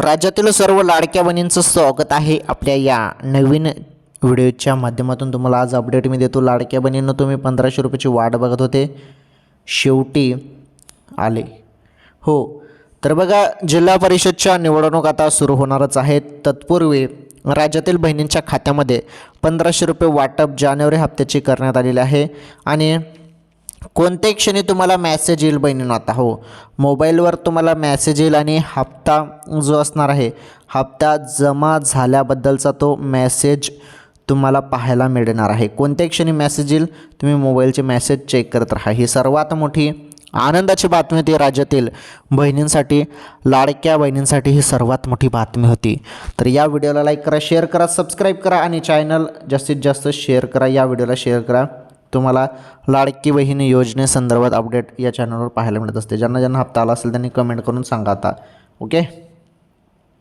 राज्यातील सर्व लाडक्या बहिणींचं स्वागत आहे आपल्या या नवीन व्हिडिओच्या माध्यमातून। तुम्हाला आज अपडेट मी देतो। लाडक्या बहिणींना तुम्ही 1500 रुपयाची वाट बघत होते, शेवटी आले हो। तर बघा, जिल्हा परिषदच्या निवडणूक आता सुरू होणारच आहेत। तत्पूर्वी राज्यातील बहिणींच्या खात्यामध्ये 1500 रुपये वाटप जानेवारी हप्त्याची करण्यात आलेले आहे। आणि कोणत्याही क्षणी तुम्हाला मेसेज येईल बहिणींनो। आता हो, मोबाईलवर तुम्हाला मेसेज येईल आणि हप्ता जो असणार आहे, हप्ता जमा झाल्याबद्दलचा तो मेसेज तुम्हाला पाहायला मिळणार आहे। कोणत्याही क्षणी मेसेज येईल, तुम्ही मोबाईलचे मेसेज चेक करत राहा। ही सर्वात मोठी आनंदाची बातमी होती राज्यातील बहिणींसाठी, लाडक्या बहिणींसाठी ही सर्वात मोठी बातमी होती। तर या व्हिडिओला लाईक करा, शेअर करा, सबस्क्राईब करा आणि चॅनल जास्तीत जास्त शेअर करा। या व्हिडिओला शेअर करा। तुम्हाला लाडकी बहीण योजनेसंदर्भात अपडेट या चॅनलवर पाहायला मिळत असते। ज्यांना ज्यांना हप्ता आला असेल त्यांनी कमेंट करून सांगा आता। ओके।